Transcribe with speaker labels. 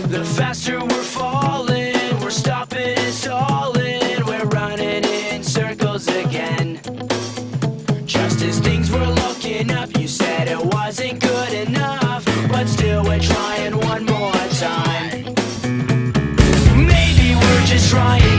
Speaker 1: The faster we're falling, we're stopping and stalling, we're running in circles again. Just as things were looking up, you said it wasn't good enough, but still we're trying one more time. Maybe we're just trying